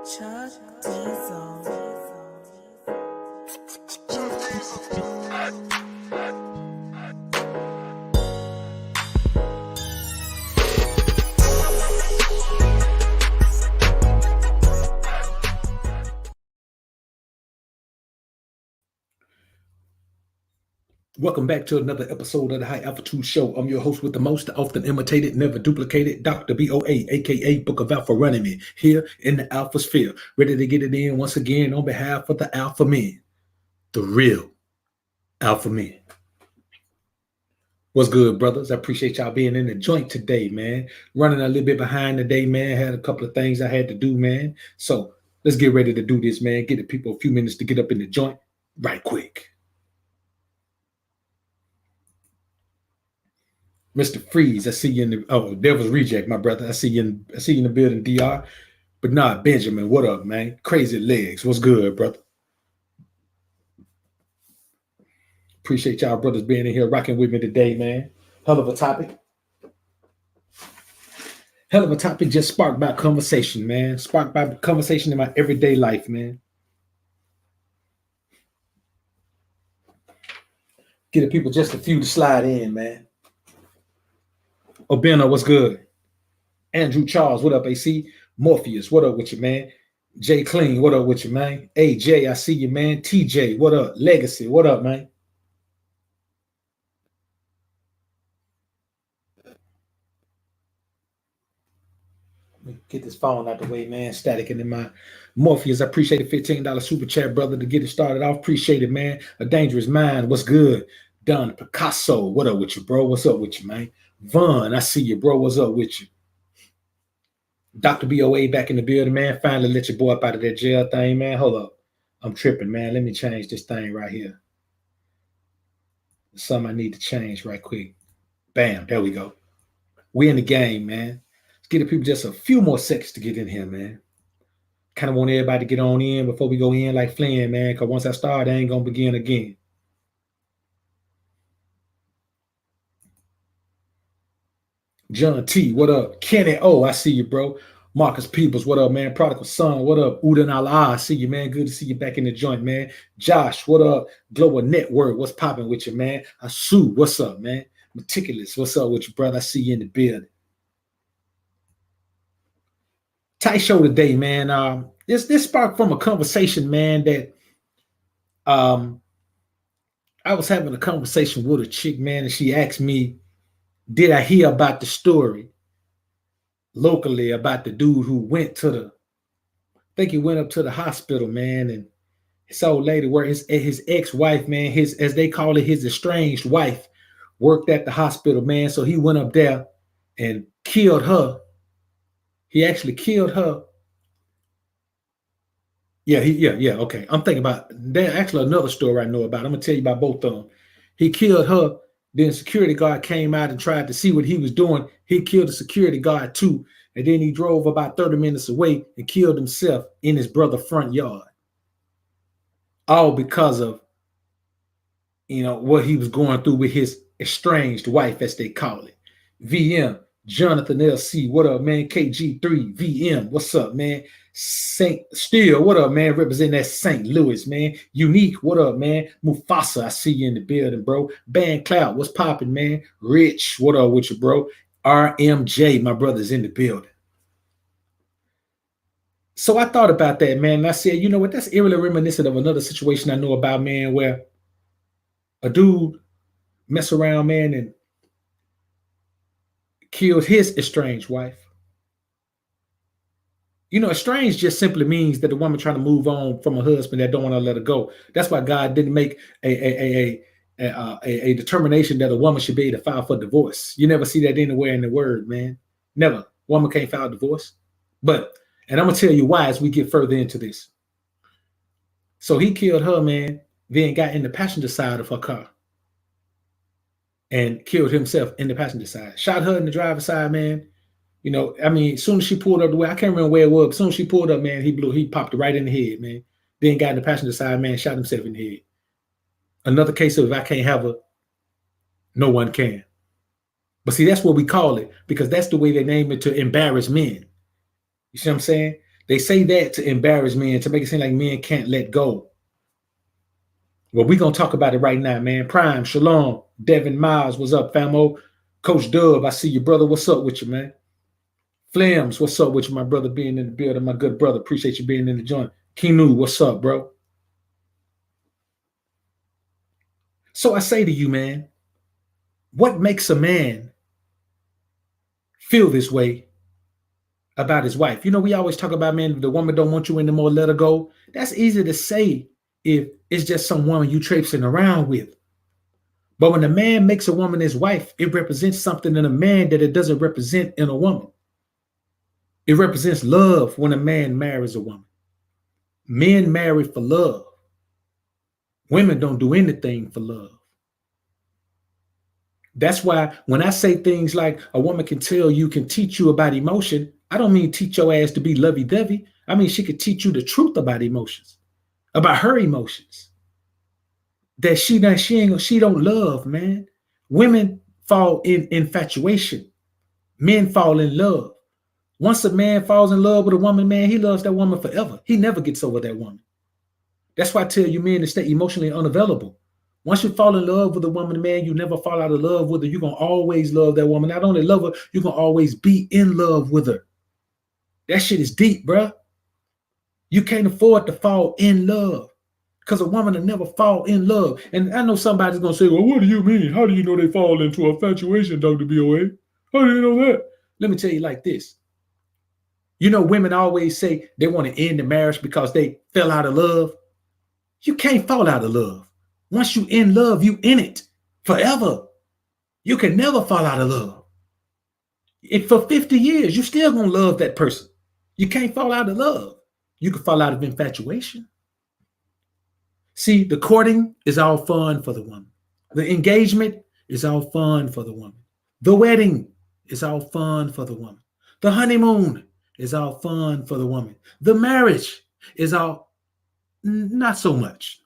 Chuck Diesel. Welcome back to another episode of the High Altitude Show. I'm your host with the most, often imitated, never duplicated, Dr. BOA, aka Book of Alpha running me, here in the Alpha Sphere, ready to get it in once again on behalf of the Alpha Men, the real Alpha Men. What's good, brothers? I appreciate y'all being in the joint today, man. Running a little bit behind today, man. Had a couple of things I had to do, man. So let's get ready to do this, man. Get the people a few minutes to get up in the joint right quick. Mr. Freeze, I see you in the Devil's Reject, my brother. I see you in the building, DR. But nah, Benjamin, what up, man? Crazy Legs, what's good, brother? Appreciate y'all brothers being in here rocking with me today, man. Hell of a topic. Hell of a topic just sparked by conversation, man. Sparked by conversation in my everyday life, man. Get the people just a few to slide in, man. Obena, what's good? Andrew Charles, what up, AC? Morpheus, what up with you, man? Jay Clean, what up with you, man? AJ, I see you, man. TJ, what up? Legacy, what up, man? Let me get this phone out the way, man. Static in my Morpheus. I appreciate the $15 super chat, brother, to get it started off. Appreciate it, man. A Dangerous Mind, what's good? Don Picasso, what up with you, bro? What's up with you, man? Vaughn, I see you, bro. What's up with you? Dr. BOA back in the building, man. Finally let your boy up out of that jail thing, man. Hold up. I'm tripping, man. Let me change this thing right here. There's something I need to change right quick. Bam, there we go. We in the game, man. Let's give the people just a few more seconds to get in here, man. Kind of want everybody to get on in before we go in like Flynn, man, because once I start, I ain't going to begin again. John T, what up? Kenny O, I see you, bro. Marcus Peebles, what up, man? Prodigal Son, what up? Udin Allah, I see you, man. Good to see you back in the joint, man. Josh, what up? Global Network, what's popping with you, man? Asu, what's up, man? Meticulous, what's up with you, brother? I see you in the building. Tight show today, man. This sparked from a conversation, man, that I was having a conversation with a chick, man, and she asked me, did I hear about the story locally about the dude who went to I think he went up to the hospital, man, and his old lady, where his ex-wife, man, as they call it, his estranged wife, worked at the hospital, man. So he went up there and killed her. He actually killed her. Yeah, okay. I'm thinking about, there's actually another story I know about. I'm gonna tell you about both of them. He killed her. Then security guard came out and tried to see what he was doing. He killed the security guard too. And then he drove about 30 minutes away and killed himself in his brother's front yard. All because of, what he was going through with his estranged wife, as they call it. VM, Jonathan LC, what up, man? KG3, VM, what's up, man? Saint Steel, what up, man? Representing that St. Louis, man. Unique, what up, man? Mufasa, I see you in the building, bro. Band Cloud, what's popping, man? Rich, what up with you, bro? RMJ, my brother's in the building. So I thought about that, man, and I said, you know what? That's eerily reminiscent of another situation I know about, man, where a dude mess around, man, and killed his estranged wife. Estranged just simply means that the woman trying to move on from a husband that don't want to let her go. That's why God didn't make a determination that a woman should be able to file for divorce. You never see that anywhere in the word, man. Never. Woman can't file divorce. And I'm going to tell you why as we get further into this. So he killed her, man, then got in the passenger side of her car and killed himself in the passenger side. Shot her in the driver's side, man. As soon as she pulled up the way, I can't remember where it was, but as soon as she pulled up, man, he popped her right in the head, man. Then got in the passenger side, man, shot himself in the head. Another case of if I can't have her, no one can. But see, that's what we call it, because that's the way they name it, to embarrass men. You see what I'm saying? They say that to embarrass men, to make it seem like men can't let go. Well, we're going to talk about it right now, man. Prime, Shalom, Devin Miles, what's up, famo? Coach Dub, I see you, brother. What's up with you, man? Flames, what's up with you, my brother, being in the building, my good brother. Appreciate you being in the joint. Kinu, what's up, bro? So I say to you, man, what makes a man feel this way about his wife? You know, we always talk about, man, if the woman don't want you anymore, let her go. That's easy to say if it's just some woman you traipsing around with. But when a man makes a woman his wife, it represents something in a man that it doesn't represent in a woman. It represents love when a man marries a woman. Men marry for love. Women don't do anything for love. That's why when I say things like a woman can tell you, can teach you about emotion, I don't mean teach your ass to be lovey-dovey. I mean, she could teach you the truth about emotions, about her emotions. That she don't love, man. Women fall in infatuation. Men fall in love. Once a man falls in love with a woman, man, he loves that woman forever. He never gets over that woman. That's why I tell you men to stay emotionally unavailable. Once you fall in love with a woman, man, you never fall out of love with her. You're going to always love that woman. Not only love her, you're going to always be in love with her. That shit is deep, bro. You can't afford to fall in love because a woman will never fall in love. And I know somebody's going to say, well, what do you mean? How do you know they fall into infatuation, Dr. BOA? How do you know that? Let me tell you like this. You know, women always say they want to end the marriage because they fell out of love. You can't fall out of love. Once you in love, you in it forever. You can never fall out of love. If for 50 years, you still gonna love that person. You can't fall out of love. You can fall out of infatuation. See, the courting is all fun for the woman. The engagement is all fun for the woman. The wedding is all fun for the woman. The honeymoon is all fun for the woman. The marriage is all not so much.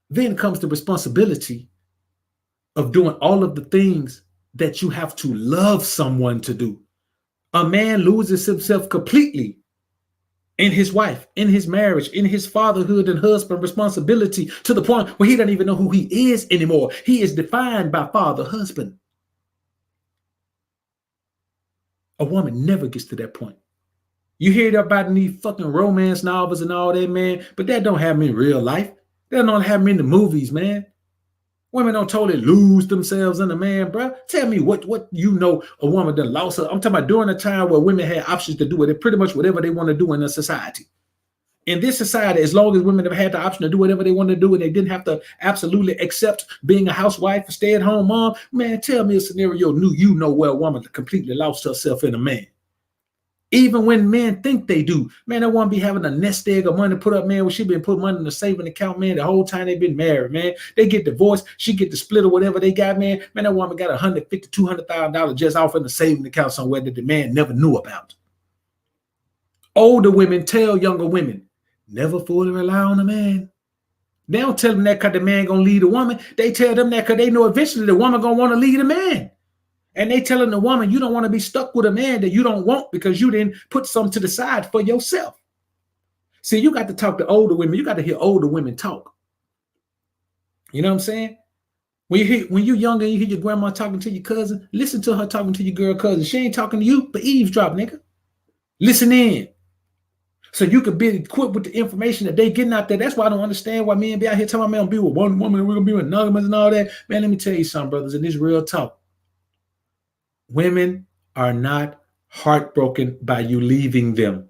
Then comes the responsibility of doing all of the things that you have to love someone to do. A man loses himself completely in his wife, in his marriage, in his fatherhood and husband responsibility to the point where he doesn't even know who he is anymore. He is defined by father, husband. A woman never gets to that point. You hear about in these fucking romance novels and all that, man, but that don't happen in real life. That don't happen in the movies, man. Women don't totally lose themselves in a man, bro. Tell me what you know a woman that lost her. I'm talking about during a time where women had options to do it, pretty much whatever they want to do in a society. In this society, as long as women have had the option to do whatever they want to do and they didn't have to absolutely accept being a housewife, a stay-at-home mom, man, tell me a scenario you know where a woman completely lost herself in a man. Even when men think they do, man, they want to be having a nest egg of money put up, man, when she been put money in the saving account, man, the whole time they've been married, man. They get divorced, she get the split or whatever they got, man. Man, that woman got $150,000, $200,000 just off in the saving account somewhere that the man never knew about. Older women tell younger women, never fully rely on a man. They don't tell them that because the man gonna lead a woman. They tell them that because they know eventually the woman gonna want to lead a man. And they telling the woman, you don't want to be stuck with a man that you don't want because you didn't put some to the side for yourself. See, you got to talk to older women. You got to hear older women talk. You know what I'm saying? When you're younger and you hear your grandma talking to your cousin, listen to her talking to your girl cousin. She ain't talking to you, but eavesdrop, nigga. Listen in. So you can be equipped with the information that they getting out there. That's why I don't understand why men be out here telling my man be with one woman and we're going to be with monogamous and all that. Man, let me tell you something, brothers, and this real talk. Women are not heartbroken by you leaving them.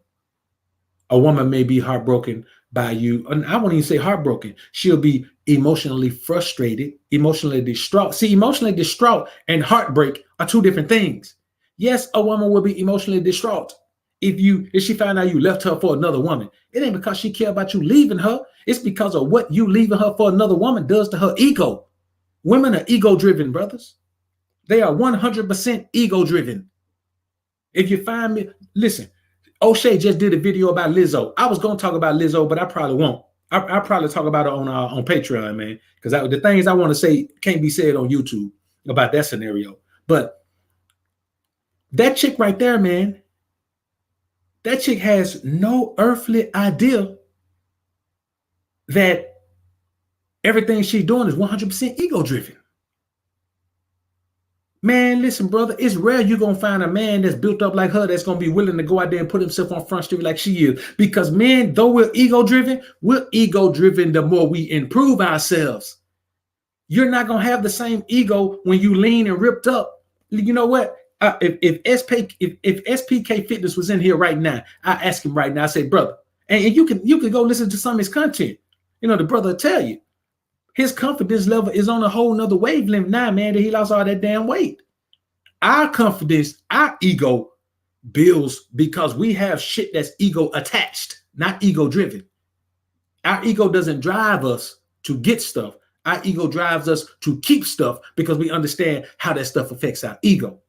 A woman may be heartbroken by you, and I won't even say heartbroken. She'll be emotionally frustrated, emotionally distraught. See, emotionally distraught and heartbreak are two different things. Yes, a woman will be emotionally distraught if she find out you left her for another woman. It ain't because she care about you leaving her. It's because of what you leaving her for another woman does to her ego. Women are ego-driven, brothers. They are 100% ego-driven. If you find me, listen, O'Shea just did a video about Lizzo. I was going to talk about Lizzo, but I probably won't. I'll probably talk about it on Patreon, man, because the things I want to say can't be said on YouTube about that scenario. But that chick right there, man, That chick has no earthly idea that everything she's doing is 100% ego driven. Man, listen, brother, it's rare you're going to find a man that's built up like her that's going to be willing to go out there and put himself on Front Street like she is. Because men, though we're ego driven the more we improve ourselves. You're not going to have the same ego when you lean and ripped up. You know what? If SPK Fitness was in here right now, I ask him right now, I say, brother, and you can go listen to some of his content. You know, the brother will tell you. His confidence level is on a whole nother wavelength now, man, that he lost all that damn weight. Our confidence, our ego builds because we have shit that's ego attached, not ego driven. Our ego doesn't drive us to get stuff. Our ego drives us to keep stuff because we understand how that stuff affects our ego.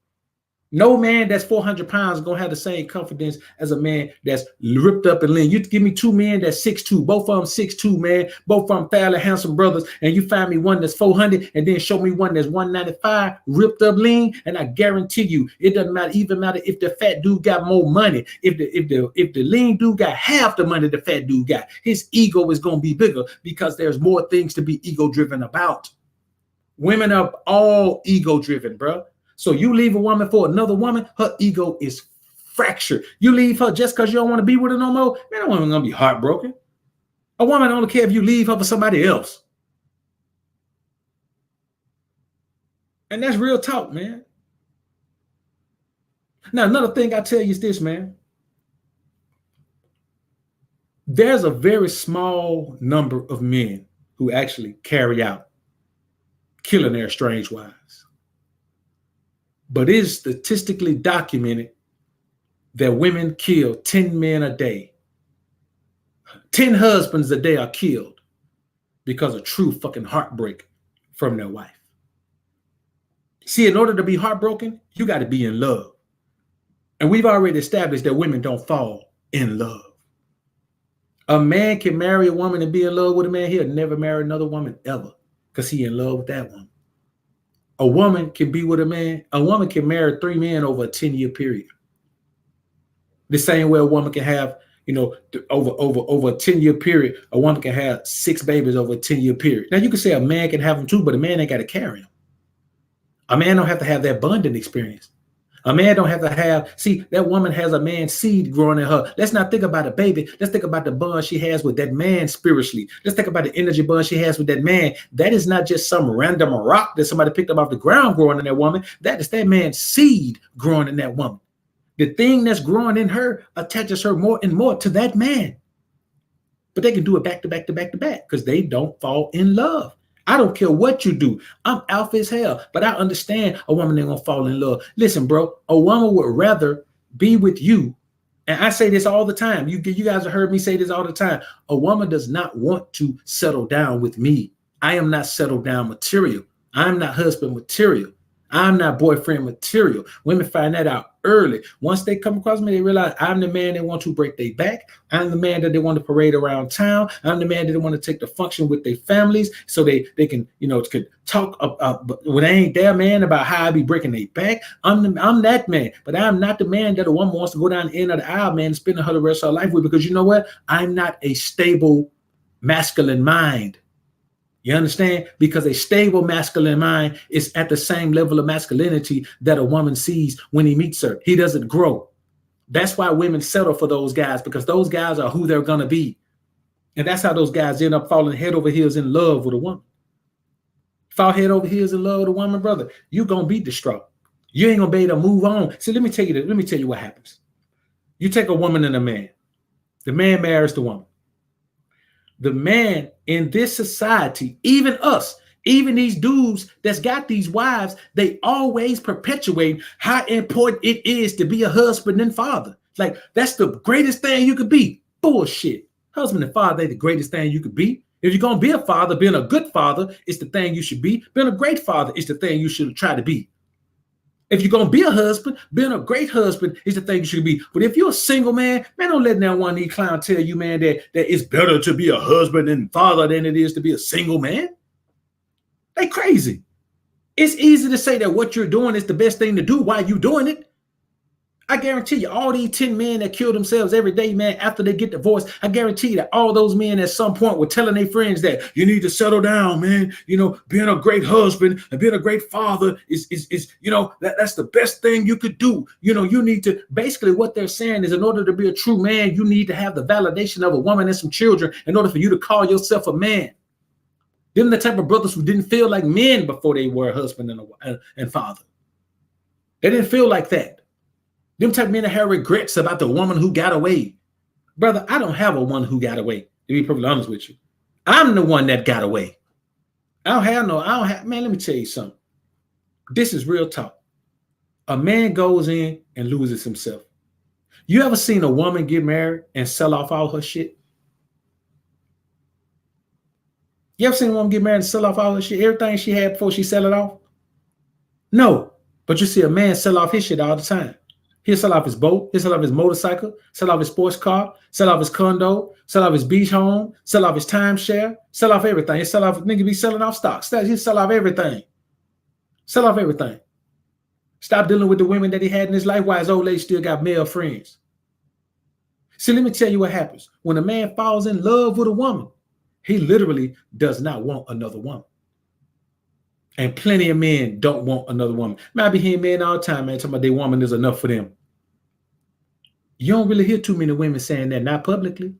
No man that's 400 pounds is going to have the same confidence as a man that's ripped up and lean. You give me two men that's 6'2", both of them 6'2", man, both of them fairly handsome brothers, and you find me one that's 400 and then show me one that's 195, ripped up lean, and I guarantee you, it doesn't matter if the fat dude got more money. If the lean dude got half the money the fat dude got, his ego is going to be bigger because there's more things to be ego driven about. Women are all ego driven, bro. So you leave a woman for another woman, her ego is fractured. You leave her just because you don't want to be with her no more, man, that woman's going to be heartbroken. A woman don't care if you leave her for somebody else. And that's real talk, man. Now, another thing I tell you is this, man. There's a very small number of men who actually carry out killing their estranged wives. But it is statistically documented that women kill 10 men a day. 10 husbands a day are killed because of true fucking heartbreak from their wife. See, in order to be heartbroken, you got to be in love. And we've already established that women don't fall in love. A man can marry a woman and be in love with a man. He'll never marry another woman ever because he's in love with that woman. A woman can be with a man. A woman can marry 3 men over a 10-year period. The same way a woman can have, over a 10-year period, a woman can have 6 babies over a 10-year period. Now you can say a man can have them too, but a man ain't got to carry them. A man don't have to have that bonding experience. A man don't have to have, see, that woman has a man's seed growing in her. Let's not think about a baby. Let's think about the bond she has with that man spiritually. Let's think about the energy bond she has with that man. That is not just some random rock that somebody picked up off the ground growing in that woman. That is that man's seed growing in that woman. The thing that's growing in her attaches her more and more to that man. But they can do it back to back to back to back because they don't fall in love. I don't care what you do. I'm alpha as hell, but I understand a woman ain't gonna fall in love. Listen, bro, a woman would rather be with you. And I say this all the time. You guys have heard me say this all the time. A woman does not want to settle down with me. I am not settled down material. I'm not husband material. I'm not boyfriend material. Women find that out early. Once they come across me, they realize I'm the man they want to break their back. I'm the man that they want to parade around town. I'm the man that they want to take the function with their families so they can, could talk when they ain't there, man, about how I be breaking their back. I'm that man, but I'm not the man that a woman wants to go down the end of the aisle, man, and spend her the rest of her life with, because you know what? I'm not a stable masculine mind. You understand? Because a stable masculine mind is at the same level of masculinity that a woman sees when he meets her. He doesn't grow. That's why women settle for those guys, because those guys are who they're going to be. And that's how those guys end up falling head over heels in love with a woman. Fall head over heels in love with a woman, brother, you're going to be distraught. You ain't going to be able to move on. See, let me tell you what happens. You take a woman and a man. The man marries the woman. The man in this society, even us, even these dudes that's got these wives, they always perpetuate how important it is to be a husband and father. Like, that's the greatest thing you could be. Bullshit. Husband and father ain't the greatest thing you could be. If you're going to be a father, being a good father is the thing you should be. Being a great father is the thing you should try to be. If you're going to be a husband, being a great husband is the thing you should be. But if you're a single man, don't let that one of these clowns tell you, man, that it's better to be a husband and father than it is to be a single man. They crazy. It's easy to say that what you're doing is the best thing to do while you're doing it. I guarantee you, all these 10 men that kill themselves every day, man, after they get divorced, I guarantee you that all those men at some point were telling their friends that you need to settle down, man. You know, being a great husband and being a great father is you know, that's the best thing you could do. You know, you need to, basically what they're saying is, in order to be a true man, you need to have the validation of a woman and some children in order for you to call yourself a man. Them the type of brothers who didn't feel like men before they were a husband and father. They didn't feel like that. Them type of men that have regrets about the woman who got away. Brother, I don't have a one who got away, to be perfectly honest with you. I'm the one that got away. I don't have, man, let me tell you something. This is real talk. A man goes in and loses himself. You ever seen a woman get married and sell off all her shit? You ever seen a woman get married and sell off all her shit? Everything she had before she sell it off? No. But you see a man sell off his shit all the time. He'll sell off his boat, he'll sell off his motorcycle, sell off his sports car, sell off his condo, sell off his beach home, sell off his timeshare, sell off everything. He'll sell off, nigga be selling off stocks. He'll sell off everything. Sell off everything. Stop dealing with the women that he had in his life while his old lady still got male friends. See, let me tell you what happens. When a man falls in love with a woman, he literally does not want another woman. And plenty of men don't want another woman. Man, I be hearing men all the time, man, talking about their woman is enough for them. You don't really hear too many women saying that, not publicly,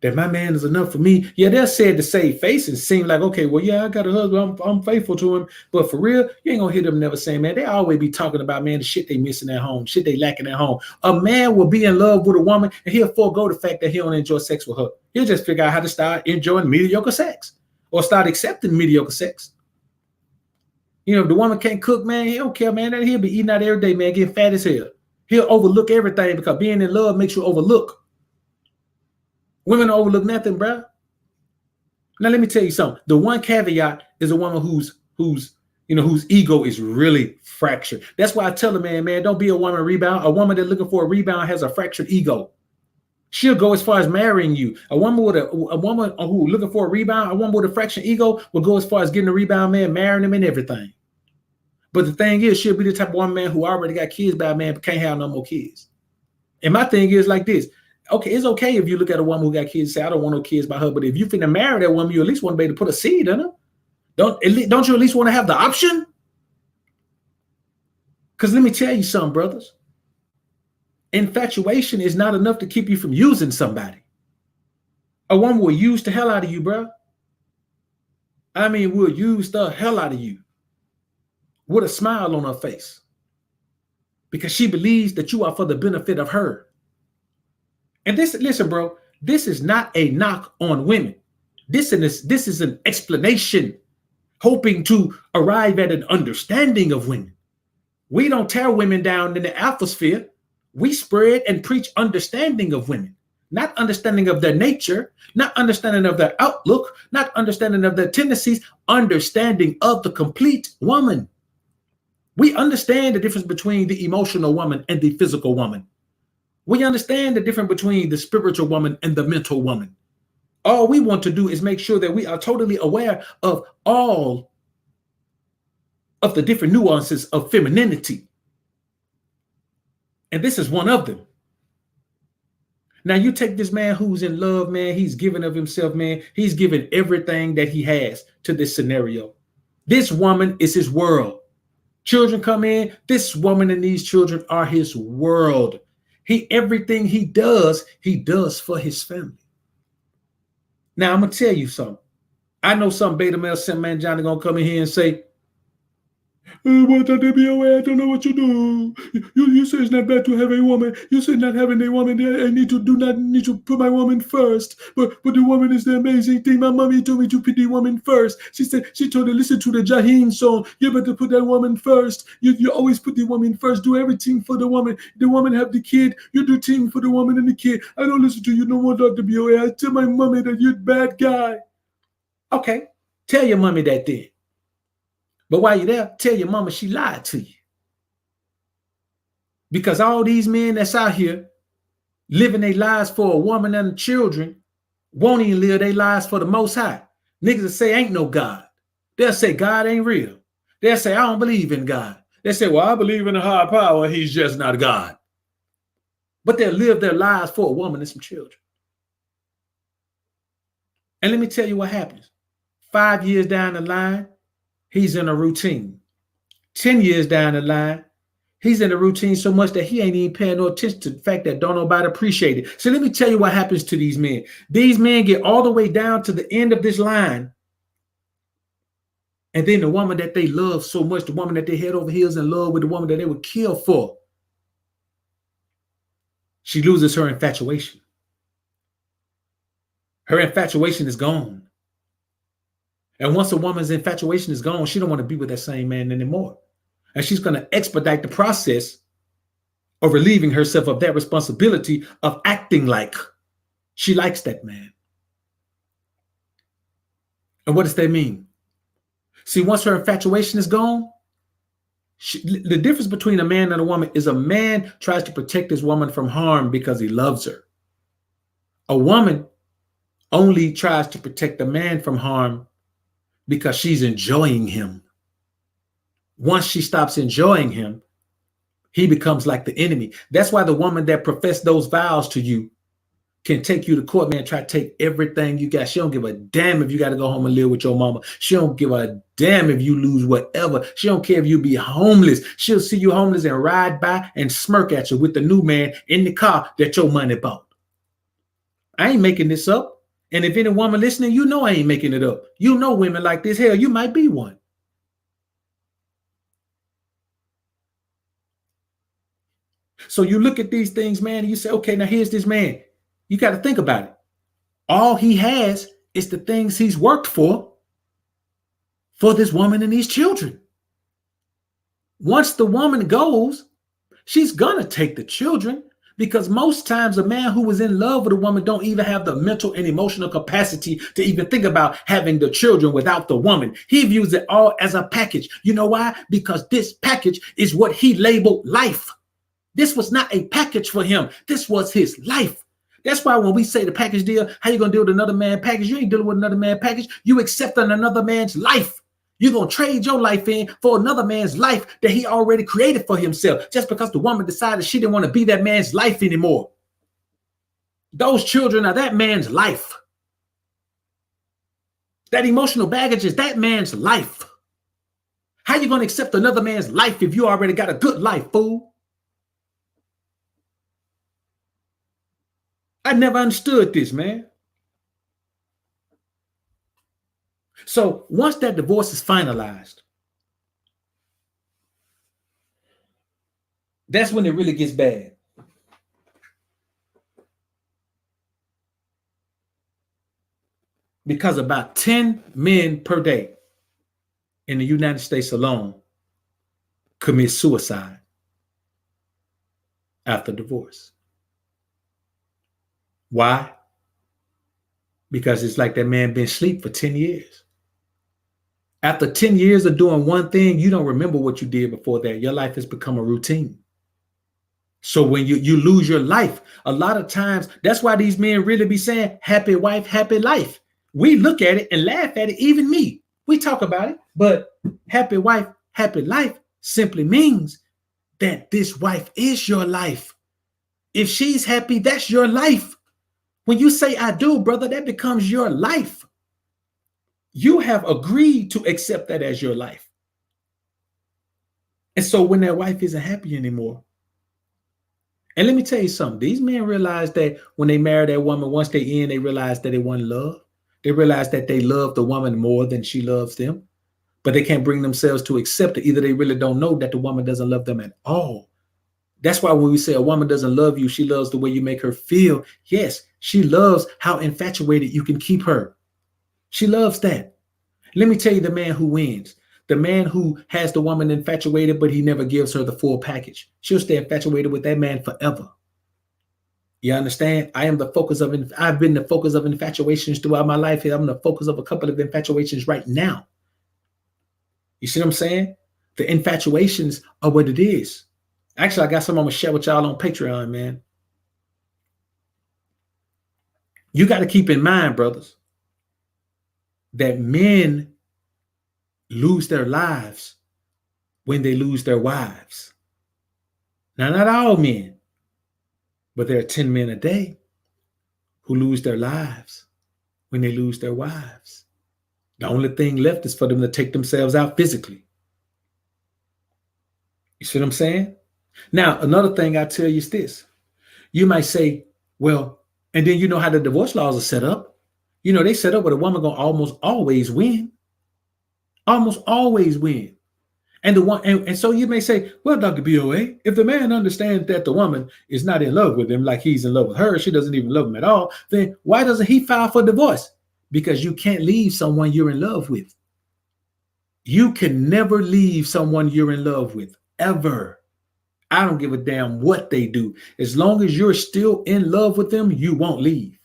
that my man is enough for me. Yeah, they're said to save face and seem like, okay, well, yeah, I got a husband, I'm faithful to him. But for real, you ain't gonna hear them never saying, man, they always be talking about, man, the shit they missing at home, shit they lacking at home. A man will be in love with a woman and he'll forego the fact that he don't enjoy sex with her. He'll just figure out how to start enjoying mediocre sex or start accepting mediocre sex. You know, if the woman can't cook, man, he don't care, man. He'll be eating out every day, man, getting fat as hell. He'll overlook everything because being in love makes you overlook. Women don't overlook nothing, bro. Now, let me tell you something. The one caveat is a woman whose ego is really fractured. That's why I tell a man, don't be a woman rebound. A woman that's looking for a rebound has a fractured ego. She'll go as far as marrying you. A woman who looking for a rebound, a woman with a fractured ego will go as far as getting a rebound man, marrying him and everything. But the thing is, she'll be the type of woman, man, who already got kids by a man but can't have no more kids. And my thing is like this. Okay, it's okay if you look at a woman who got kids and say, I don't want no kids by her. But if you finna marry that woman, you at least want to be able to put a seed in her. Don't you at least want to have the option? Because let me tell you something, brothers. Infatuation is not enough to keep you from using somebody. A woman will use the hell out of you, bro. I mean, will use the hell out of you with a smile on her face because she believes that you are for the benefit of her. And listen, bro, this is not a knock on women. This is an explanation, hoping to arrive at an understanding of women. We don't tear women down in the alphasphere. We spread and preach understanding of women, not understanding of their nature, not understanding of their outlook, not understanding of their tendencies, understanding of the complete woman. We understand the difference between the emotional woman and the physical woman. We understand the difference between the spiritual woman and the mental woman. All we want to do is make sure that we are totally aware of all of the different nuances of femininity. And this is one of them. Now you take this man who's in love, man, he's giving of himself, man. He's giving everything that he has to this scenario. This woman is his world. Children come in, this woman and these children are his world. Everything he does for his family. Now I'm gonna tell you something. I know some beta male simp man Johnny gonna come in here and say, "What the BOA? I don't know what you do. You say it's not bad to have a woman. You say not having a woman there. I do not need to put my woman first. But the woman is the amazing thing. My mommy told me to put the woman first. She told me listen to the Jaheim song. You better put that woman first. You always put the woman first. Do everything for the woman. The woman have the kid. You do thing for the woman and the kid. I don't listen to you no more, Dr. BOA. I tell my mommy that you're a bad guy." Okay, tell your mommy that then. But while you're there, tell your mama she lied to you. Because all these men that's out here living their lives for a woman and children won't even live their lives for the Most High. Niggas will say ain't no God. They'll say God ain't real. They'll say I don't believe in God. They say, well, I believe in a higher power. He's just not God. but they'll live their lives for a woman and some children. And let me tell you what happens. 5 years down the line, he's in a routine. 10 years down the line, he's in a routine so much that he ain't even paying no attention to the fact that don't nobody appreciate it. So let me tell you what happens to these men. These men get all the way down to the end of this line. And then the woman that they love so much, the woman that they head over heels in love with, the woman that they would kill for, she loses her infatuation. Her infatuation is gone. And once a woman's infatuation is gone, she don't want to be with that same man anymore. And she's going to expedite the process of relieving herself of that responsibility of acting like she likes that man. And what does that mean? See, once her infatuation is gone, the difference between a man and a woman is a man tries to protect his woman from harm because he loves her. A woman only tries to protect the man from harm because she's enjoying him. Once she stops enjoying him, he becomes like the enemy. That's why the woman that professed those vows to you can take you to court, man, try to take everything you got. She don't give a damn if you got to go home and live with your mama. She don't give a damn if you lose whatever. She don't care if you be homeless. She'll see you homeless and ride by and smirk at you with the new man in the car that your money bought. I ain't making this up. And if any woman listening, you know I ain't making it up. You know women like this. Hell, you might be one. So you look at these things, man, and you say, okay, now here's this man. You got to think about it. All he has is the things he's worked for this woman and these children. Once the woman goes, she's going to take the children, because most times a man who is in love with a woman don't even have the mental and emotional capacity to even think about having the children without the woman. He views it all as a package. You know why? Because this package is what he labeled life. This was not a package for him. This was his life. That's why when we say the package deal, how you going to deal with another man's package? You ain't dealing with another man's package. You accepting another man's life. You're going to trade your life in for another man's life that he already created for himself, just because the woman decided she didn't want to be that man's life anymore. Those children are that man's life. That emotional baggage is that man's life. How you going to accept another man's life if you already got a good life, fool? I never understood this, man. So once that divorce is finalized, that's when it really gets bad. Because about 10 men per day in the United States alone commit suicide after divorce. Why? Because it's like that man been asleep for 10 years. After 10 years of doing one thing, you don't remember what you did before that. Your life has become a routine. So when you lose your life, a lot of times, that's why these men really be saying, happy wife, happy life. We look at it and laugh at it, even me. We talk about it, but happy wife, happy life simply means that this wife is your life. If she's happy, that's your life. When you say I do, brother, that becomes your life. You have agreed to accept that as your life. And so when that wife isn't happy anymore, and let me tell you something, these men realize that when they marry that woman, once they in, they realize that they want love. They realize that they love the woman more than she loves them, but they can't bring themselves to accept it. Either they really don't know that the woman doesn't love them at all. That's why when we say a woman doesn't love you, she loves the way you make her feel. Yes, she loves how infatuated you can keep her. She loves that. Let me tell you the man who wins. The man who has the woman infatuated, but he never gives her the full package. She'll stay infatuated with that man forever. You understand? I've been the focus of infatuations throughout my life. I'm the focus of a couple of infatuations right now. You see what I'm saying? The infatuations are what it is. Actually, I got some I'm going to share with y'all on Patreon, man. You got to keep in mind, brothers, that men lose their lives when they lose their wives. Now, not all men, But there are 10 men a day who lose their lives when they lose their wives. The only thing left is for them to take themselves out physically. You see what I'm saying? Now, another thing I tell you is this. You might say, well, and then you know how the divorce laws are set up. You know, they set up where the woman gonna almost always win. Almost always win. And the one, and so you may say, well, Dr. BOA, if the man understands that the woman is not in love with him like he's in love with her, she doesn't even love him at all, then why doesn't he file for divorce? Because you can't leave someone you're in love with. You can never leave someone you're in love with, ever. I don't give a damn what they do. As long as you're still in love with them, you won't leave.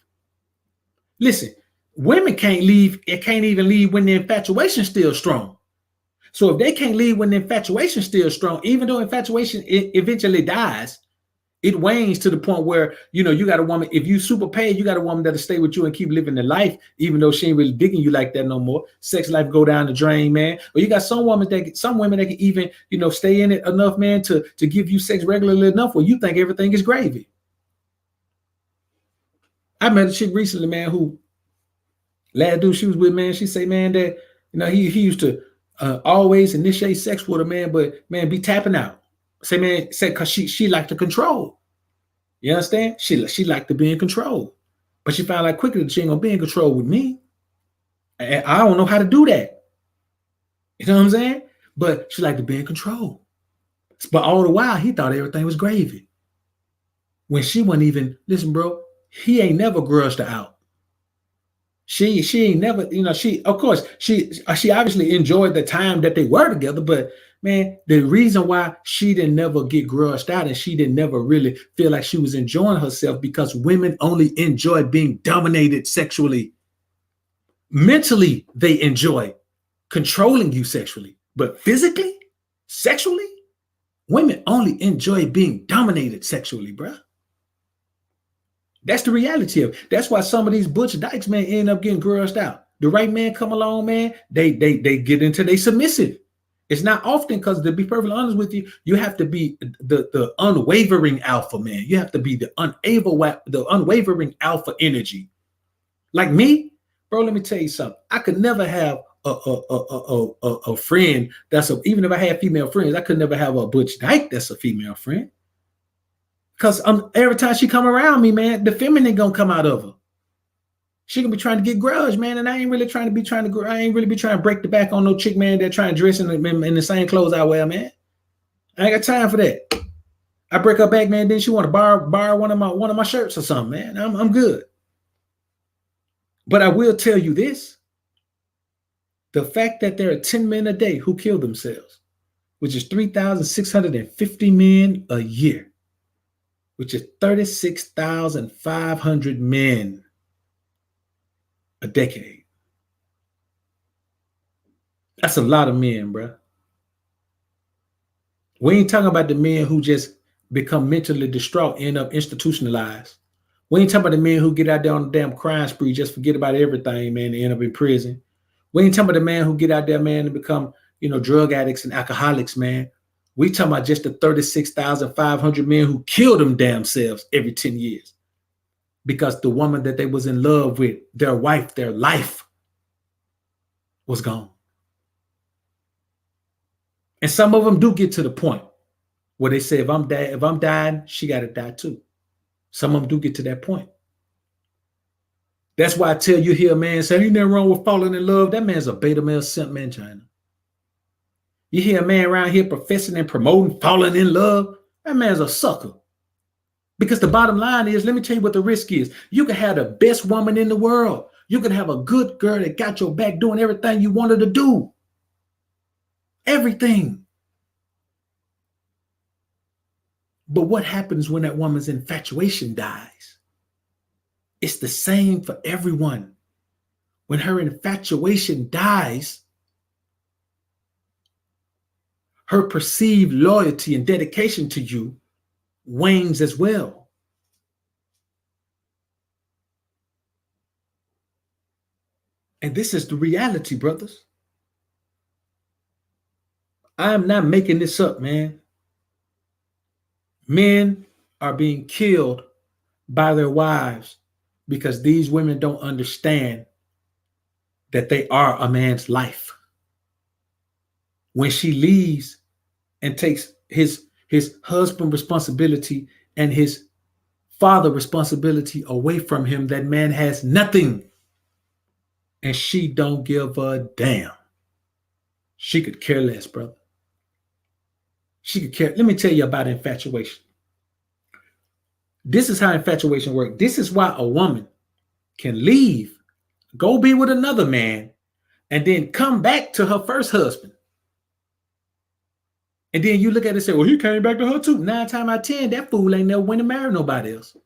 Listen, women can't leave. It can't even leave when the infatuation's still strong. So if they can't leave when the infatuation's still strong, even though infatuation eventually dies, it wanes to the point where, you know, you got a woman, if you super paid, you got a woman that'll stay with you and keep living the life, even though she ain't really digging you like that no more. Sex life go down the drain, man. Or you got some women that can even, you know, stay in it enough, man, to give you sex regularly enough where you think everything is gravy. I met a chick recently, man, who last dude she was with, man, she say, man, that, you know, he used to always initiate sex with her, man, but man, be tapping out. Say, man, say, cause she liked to control. You understand? She liked to be in control. But she found out quickly that she ain't gonna be in control with me. And I don't know how to do that. You know what I'm saying? But she liked to be in control. But all the while, he thought everything was gravy. When she wasn't even, listen, bro, he ain't never grudged her out. She ain't never, you know, of course, she obviously enjoyed the time that they were together, but man, the reason why she didn't never get grudged out and she didn't never really feel like she was enjoying herself, because women only enjoy being dominated sexually. Mentally, they enjoy controlling you sexually, but physically, sexually, women only enjoy being dominated sexually, bruh. That's the reality of it. That's why some of these butch dykes, man, end up getting grudged out. The right man come along, man, they get into they submissive. It's not often, because to be perfectly honest with you, you have to be the unwavering alpha, man. You have to be the unwavering alpha energy. Like me, bro, let me tell you something. I could never have a friend that's even if I had female friends, I could never have a butch dyke that's a female friend. Because every time she come around me, man, the feminine gonna come out of her. She gonna be trying to get grudge, man, and I ain't really trying to break the back on no chick, man, that trying to dress in the same clothes I wear, man. I ain't got time for that. I break her back, man, then she want to borrow one of my shirts or something, man. I'm good. But I will tell you this. The fact that there are 10 men a day who kill themselves, which is 3,650 men a year, which is 36,500 men a decade. That's a lot of men, bro. We ain't talking about the men who just become mentally distraught, end up institutionalized. We ain't talking about the men who get out there on the damn crime spree, just forget about everything, man, and end up in prison. We ain't talking about the man who get out there, man, and become, you know, drug addicts and alcoholics, man. We talking about just the 36,500 men who kill them damn selves every 10 years. Because the woman that they was in love with, their wife, their life was gone. And some of them do get to the point where they say, if I'm dying, she got to die too. Some of them do get to that point. That's why I tell you here, man, say, ain't nothing wrong with falling in love. That man's a beta male simp, man, China. You hear a man around here professing and promoting falling in love, that man's a sucker. Because the bottom line is, let me tell you what the risk is. You can have the best woman in the world. You can have a good girl that got your back doing everything you wanted to do. Everything. But what happens when that woman's infatuation dies? It's the same for everyone. When her infatuation dies, her perceived loyalty and dedication to you wanes as well. And this is the reality, brothers. I'm not making this up, man. Men are being killed by their wives because these women don't understand that they are a man's life. When she leaves and takes his husband responsibility and his father responsibility away from him, that man has nothing. And she don't give a damn. She could care less, brother. She could care. Let me tell you about infatuation. This is how infatuation works. This is why a woman can leave, go be with another man, and then come back to her first husband. And then you look at it and say, well, he came back to her too. 9 times out of 10, that fool ain't never went to marry nobody else.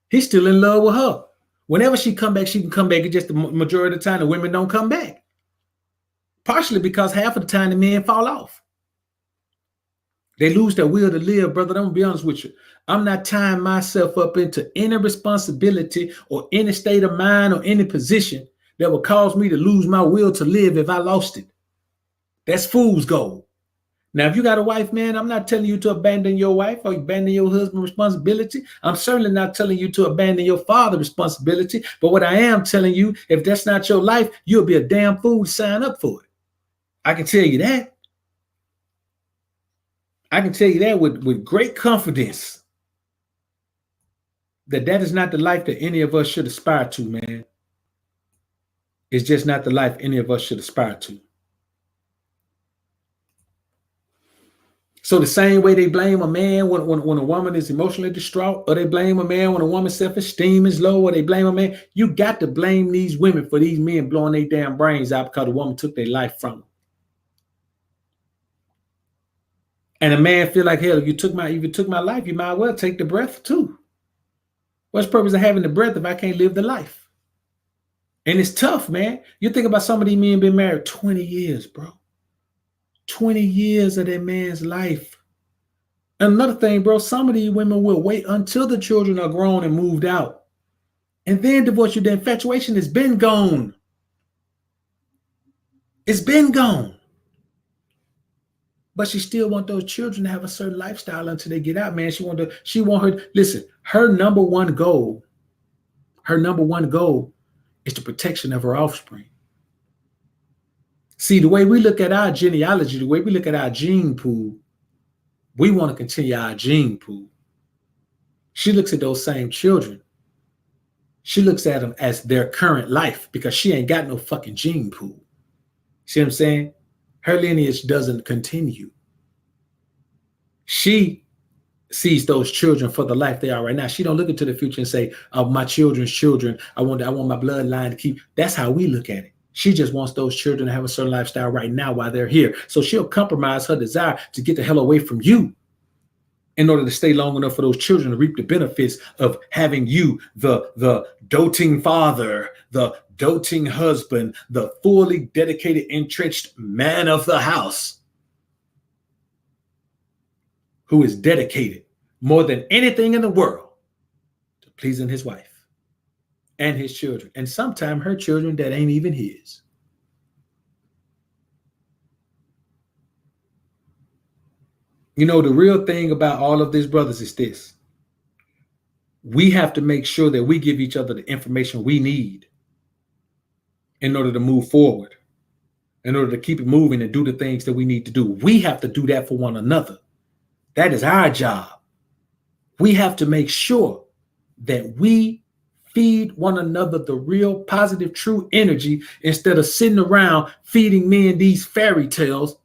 He's still in love with her. Whenever she come back, she can come back. It's just the majority of the time the women don't come back. Partially because half of the time the men fall off. They lose their will to live, brother. I'm going to be honest with you. I'm not tying myself up into any responsibility or any state of mind or any position that would cause me to lose my will to live if I lost it. That's fool's gold. Now, if you got a wife, man, I'm not telling you to abandon your wife or abandon your husband's responsibility. I'm certainly not telling you to abandon your father's responsibility. But what I am telling you, if that's not your life, you'll be a damn fool to sign up for it. I can tell you that. I can tell you that with great confidence that is not the life that any of us should aspire to, man. It's just not the life any of us should aspire to. So the same way they blame a man when a woman is emotionally distraught, or they blame a man when a woman's self-esteem is low, or they blame a man, you got to blame these women for these men blowing their damn brains out because a woman took their life from them. And a man feel like, hell, if you took my life, you might well take the breath too. What's the purpose of having the breath if I can't live the life? And it's tough, man. You think about some of these men been married 20 years, bro. 20 years of that man's life. And another thing, bro, some of these women will wait until the children are grown and moved out and then divorce you. The infatuation has been gone. It's been gone. But she still want those children to have a certain lifestyle until they get out, man. She want her, listen, her number one goal is the protection of her offspring. See, the way we look at our genealogy, the way we look at our gene pool, we want to continue our gene pool. She looks at those same children. She looks at them as their current life because she ain't got no fucking gene pool. See what I'm saying? Her lineage doesn't continue. She sees those children for the life they are right now. She don't look into the future and say, my children's children, I want my bloodline to keep. That's how we look at it. She just wants those children to have a certain lifestyle right now while they're here. So she'll compromise her desire to get the hell away from you in order to stay long enough for those children to reap the benefits of having you, the doting father, the doting husband, the fully dedicated, entrenched man of the house who is dedicated more than anything in the world to pleasing his wife and his children, and sometimes her children that ain't even his. You know, the real thing about all of this, brothers, is this. We have to make sure that we give each other the information we need in order to move forward, in order to keep it moving and do the things that we need to do. We have to do that for one another. That is our job. We have to make sure that we feed one another the real positive, true energy instead of sitting around feeding men these fairy tales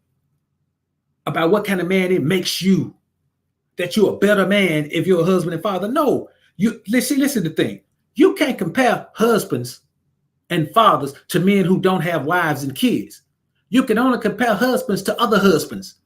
about what kind of man it makes you, that you're a better man if you're a husband and father. No, listen to the thing. You can't compare husbands and fathers to men who don't have wives and kids. You can only compare husbands to other husbands.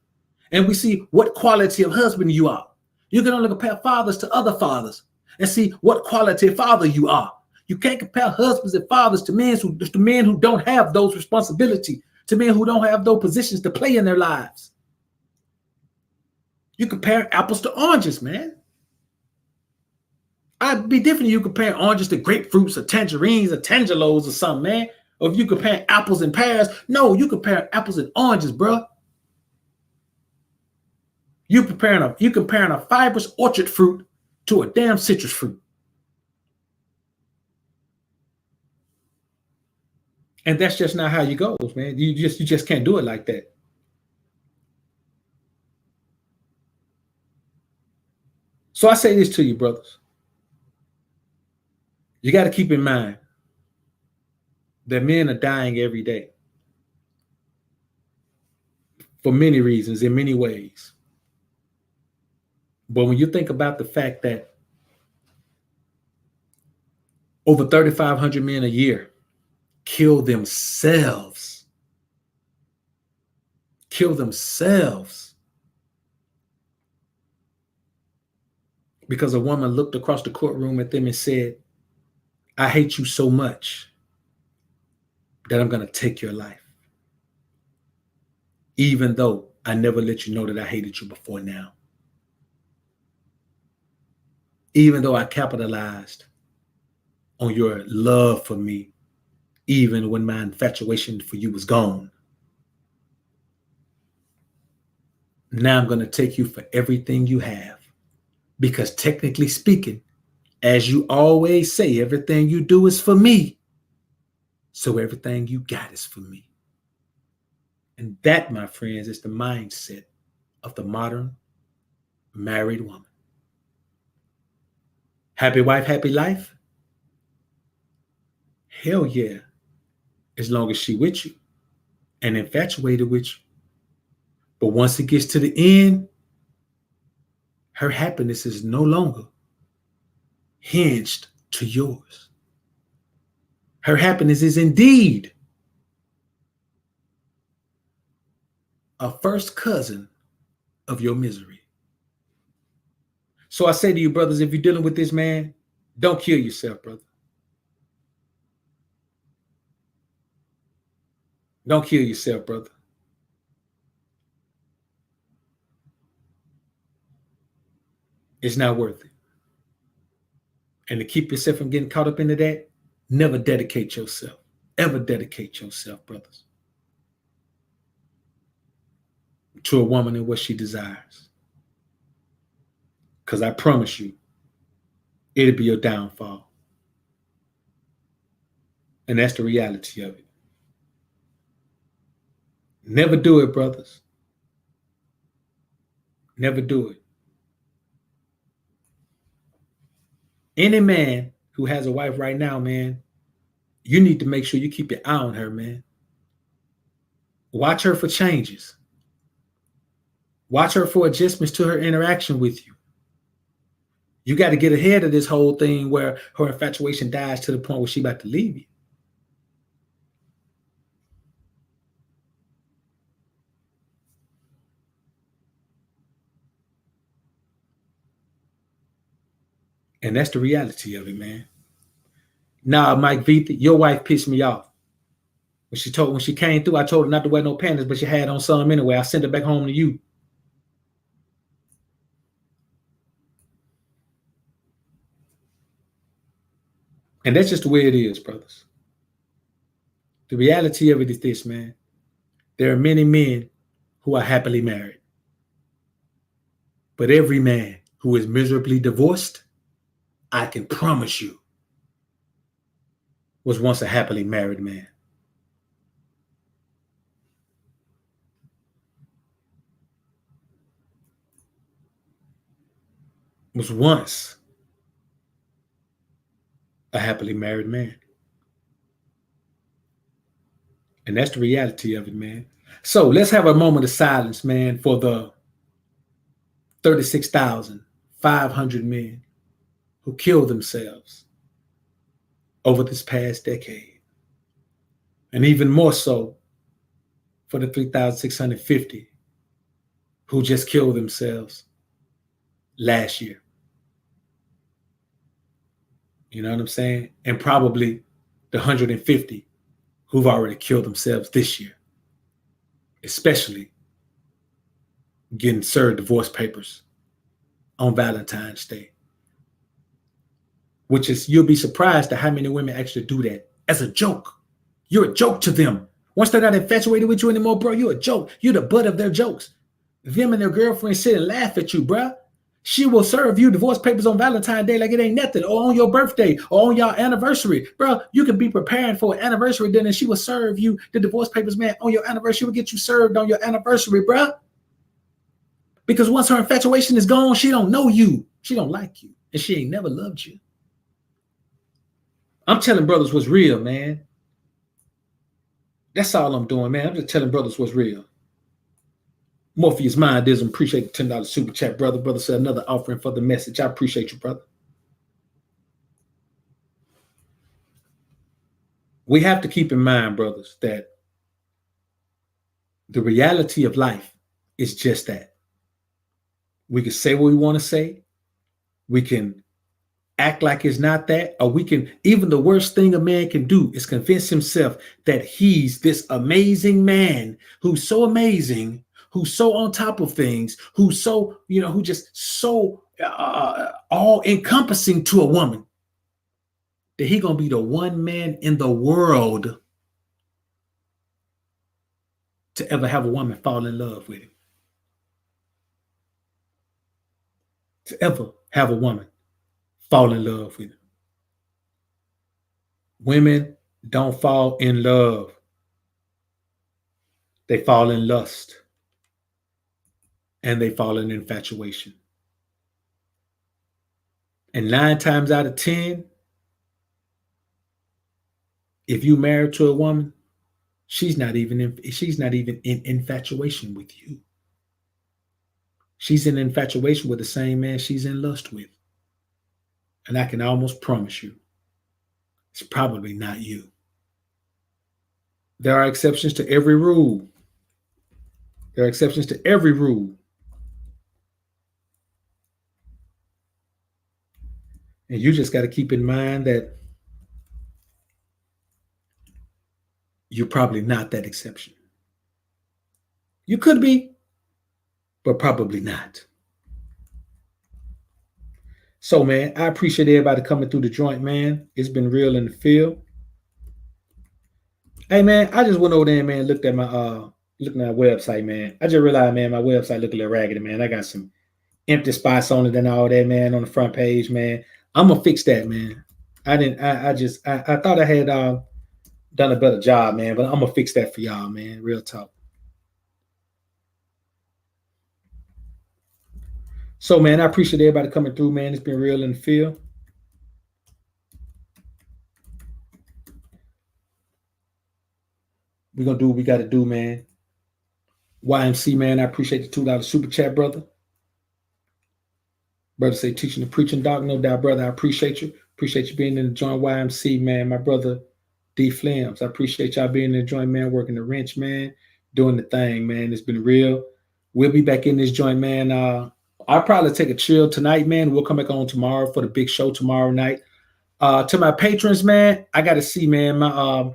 And we see what quality of husband you are. You can only compare fathers to other fathers and see what quality of father you are. You can't compare husbands and fathers to men who don't have those responsibilities, to men who don't have those positions to play in their lives. You compare apples to oranges, man. I'd be different if you compare oranges to grapefruits or tangerines or tangelos or something, man. Or if you compare apples and pears. No, you compare apples and oranges, bro. You comparing a fibrous orchard fruit to a damn citrus fruit. And that's just not how you goes, man. You just can't do it like that. So I say this to you, brothers. You got to keep in mind that men are dying every day for many reasons, in many ways. But when you think about the fact that over 3,500 men a year kill themselves because a woman looked across the courtroom at them and said, I hate you so much that I'm going to take your life, even though I never let you know that I hated you before now. Even though I capitalized on your love for me, even when my infatuation for you was gone. Now I'm going to take you for everything you have. Because technically speaking, as you always say, everything you do is for me. So everything you got is for me. And that, my friends, is the mindset of the modern married woman. Happy wife, happy life? Hell yeah. As long as she with you and infatuated with you. But once it gets to the end, her happiness is no longer hinged to yours. Her happiness is indeed a first cousin of your misery. So I say to you, brothers, if you're dealing with this, man, don't kill yourself, brother. Don't kill yourself, brother. It's not worth it. And to keep yourself from getting caught up into that, never dedicate yourself. Ever dedicate yourself, brothers, to a woman and what she desires. Because I promise you, it'll be your downfall. And that's the reality of it. Never do it, brothers. Never do it. Any man who has a wife right now, man, you need to make sure you keep your eye on her, man. Watch her for changes. Watch her for adjustments to her interaction with you. You got to get ahead of this whole thing where her infatuation dies to the point where she's about to leave you. And that's the reality of it, man. Nah, Mike Vita, your wife pissed me off. When she came through, I told her not to wear no panties, but she had on some anyway. I sent her back home to you. And that's just the way it is, brothers. The reality of it is this, man. There are many men who are happily married. But every man who is miserably divorced, I can promise you, was once a happily married man. Was once a happily married man. And that's the reality of it, man. So let's have a moment of silence, man, for the 36,500 men who killed themselves over this past decade. And even more so for the 3,650 who just killed themselves last year. You know what I'm saying? And probably the 150 who've already killed themselves this year, especially getting served divorce papers on Valentine's Day. Which is, you'll be surprised at how many women actually do that as a joke. You're a joke to them. Once they're not infatuated with you anymore, bro, you're a joke. You're the butt of their jokes. Them and their girlfriends sit and laugh at you, bro. She will serve you divorce papers on Valentine's Day like it ain't nothing, or on your birthday, or on your anniversary. Bro, you can be preparing for an anniversary dinner, and she will serve you the divorce papers, man, on your anniversary. She will get you served on your anniversary, bro. Because once her infatuation is gone, she don't know you. She don't like you, and she ain't never loved you. I'm telling brothers what's real, man. That's all I'm doing, man. I'm just telling brothers what's real. Morpheus Mindism, appreciate the $10 super chat, brother. Brother said another offering for the message. I appreciate you, brother. We have to keep in mind, brothers, that the reality of life is just that. We can say what we want to say. We can act like it's not that, or we can, even the worst thing a man can do is convince himself that he's this amazing man who's so amazing, who's so on top of things, who's so, who just so all encompassing to a woman, that he gonna be the one man in the world to ever have a woman fall in love with him. To ever have a woman fall in love with him. Women don't fall in love. They fall in lust. And they fall in infatuation. And 9 times out of 10, if you married to a woman, she's not even in infatuation with you. She's in infatuation with the same man she's in lust with. And I can almost promise you, it's probably not you. There are exceptions to every rule. There are exceptions to every rule. And you just got to keep in mind that you're probably not that exception. You could be, but probably not. So, man, I appreciate everybody coming through the joint, man. It's been real in the field. Hey, man, I just went over there, man, looked at my website, man. I just realized, man, my website look a little raggedy, man. I got some empty spots on it and all that, man, on the front page, man. I'm gonna fix that, man. I thought I had done a better job, man, but I'm gonna fix that for y'all, man. Real talk. So, man, I appreciate everybody coming through, man. It's been real in the field. We're gonna do what we gotta do, man. YMC, man, I appreciate the $2 super chat, brother. Brother say teaching and preaching, doc. No doubt, brother. I appreciate you. Appreciate you being in the joint, YMC, man. My brother D Flames. I appreciate y'all being in the joint, man, working the wrench, man, doing the thing, man. It's been real. We'll be back in this joint, man. I'll probably take a chill tonight, man. We'll come back on tomorrow for the big show tomorrow night. To my patrons, man, I gotta see, man. My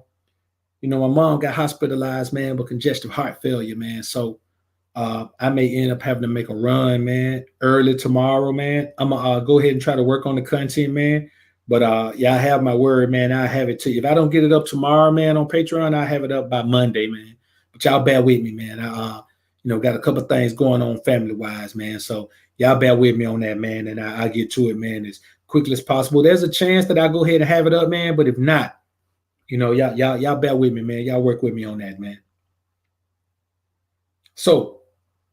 my mom got hospitalized, man, with congestive heart failure, man. So I may end up having to make a run, man, early tomorrow, man. I'm gonna go ahead and try to work on the content, man. But yeah, I have my word, man. I'll have it to you. If I don't get it up tomorrow, man, on Patreon, I'll have it up by Monday, man. But y'all bear with me, man. I got a couple of things going on family-wise, man. So y'all bear with me on that, man, and I'll get to it, man, as quickly as possible. There's a chance that I'll go ahead and have it up, man. But if not, y'all bear with me, man. Y'all work with me on that, man. So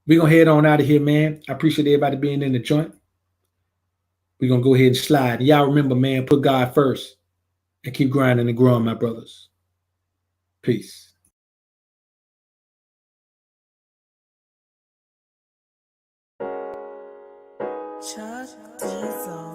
we're going to head on out of here, man. I appreciate everybody being in the joint. We're going to go ahead and slide. And y'all remember, man, put God first and keep grinding and growing, my brothers. Peace. Chuck Diesel.